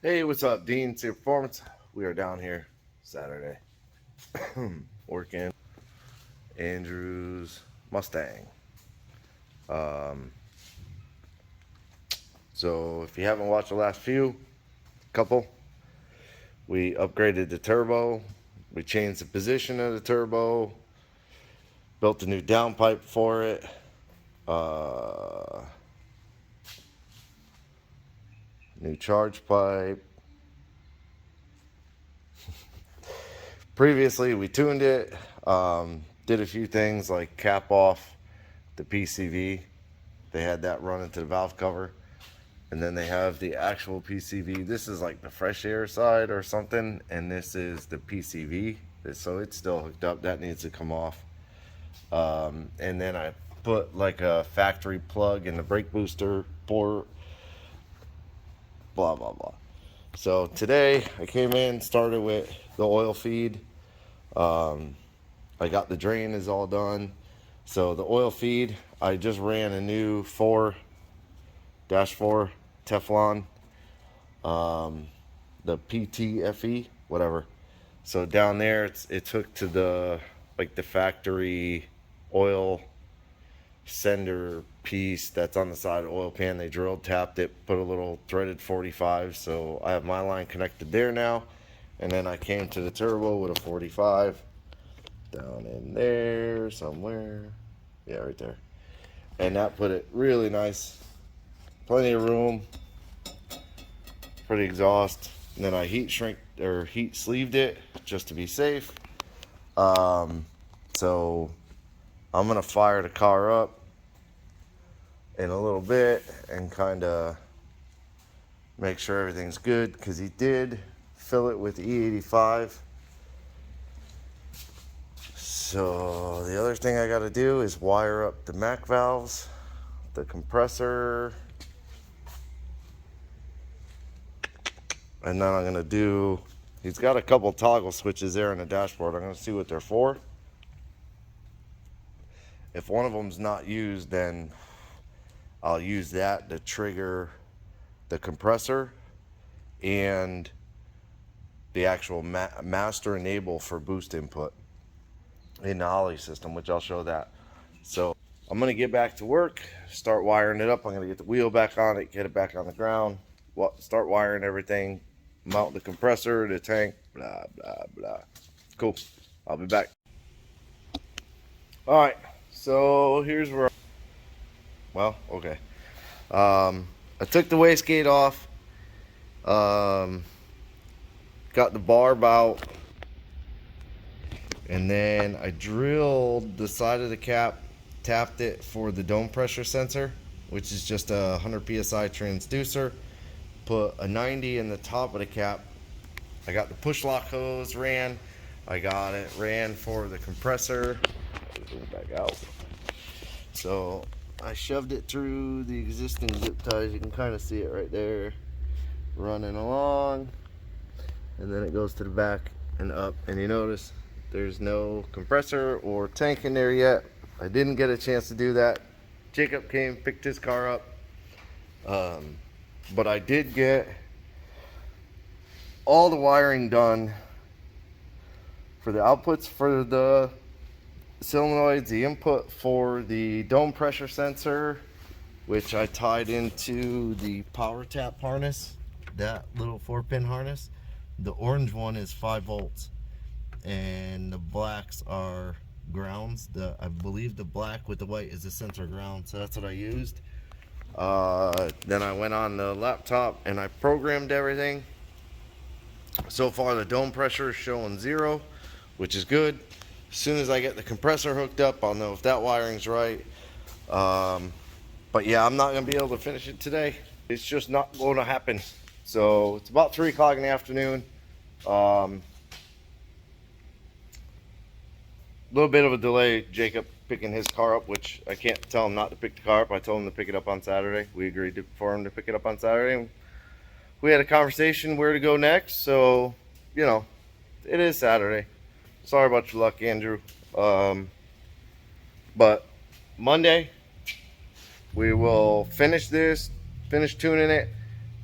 Hey, what's up, Dean? Safe Performance. We are down here Saturday working Andrew's Mustang. Um, so if you haven't watched the last couple, we upgraded the turbo. We changed the position of the turbo. Built a new downpipe for it. Uh, New charge pipe. Previously, we tuned it. Did a few things like cap off the PCV. They had that run into the valve cover. And then they have the actual PCV. This is like the fresh air side or something. And this is the PCV. So it's still hooked up. That needs to come off. And then I put like a factory plug in the brake booster port. Blah, blah, blah. So today I came in, started with the oil feed. I got the drain is all done. So the oil feed, I just ran a new 4 4 Teflon, the PTFE, whatever. So down there, it's hooked to the factory oil sender piece that's on the side of the oil pan. They drilled, tapped it, put a little threaded 45. So I have my line connected there now. And then I came to the turbo with a 45 down in there somewhere. Yeah, right there. And that put it really nice. Plenty of room for the exhaust. And then I heat sleeved it just to be safe. So I'm gonna fire the car up in a little bit and kind of make sure everything's good, because he did fill it with E85. So the other thing I got to do is wire up the MAC valves, the compressor, and then I'm going to do, he's got a couple toggle switches there in the dashboard. I'm going to see what they're for. If one of them's not used, then I'll use that to trigger the compressor and the actual master enable for boost input in the Holly system, which I'll show that. So I'm gonna get back to work, start wiring it up. I'm gonna get the wheel back on it, get it back on the ground, start wiring everything, mount the compressor, the tank, blah blah blah. Cool. I'll be back. All right. So here's where. Well, okay. I took the wastegate off. Got the barb out. And then I drilled the side of the cap, tapped it for the dome pressure sensor, which is just a 100 psi transducer. Put a 90 in the top of the cap. I got the push lock hose ran. I got it ran for the compressor. Zoom back out. So I shoved it through the existing zip ties. You can kind of see it right there, running along. And then it goes to the back and up. And you notice there's no compressor or tank in there yet. I didn't get a chance to do that. Jacob came, picked his car up. But I did get all the wiring done for the outputs for the solenoids, the input for the dome pressure sensor, which I tied into the power tap harness, that little 4-pin harness. The orange one is 5 volts. And the blacks are grounds. I believe the black with the white is the sensor ground, so that's what I used. Then I went on the laptop and I programmed everything. So far the dome pressure is showing 0, which is good. As soon as I get the compressor hooked up, I'll know if that wiring's right. But yeah, I'm not gonna be able to finish it today. It's just not going to happen. So it's about 3 o'clock in the afternoon. Little bit of a delay, Jacob picking his car up, which I can't tell him not to pick the car up. I told him to pick it up on Saturday. We agreed for him to pick it up on Saturday. We had a conversation where to go next, so you know, it is Saturday. Sorry about your luck, Andrew. But Monday we will finish tuning it,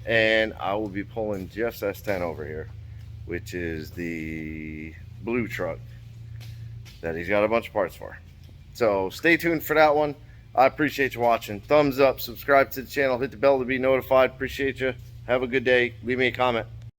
and I will be pulling Jeff's S10 over here, which is the blue truck that he's got a bunch of parts for. So stay tuned for that one. I appreciate you watching. Thumbs up, subscribe to the channel, hit the bell to be notified. Appreciate you. Have a good day. Leave me a comment.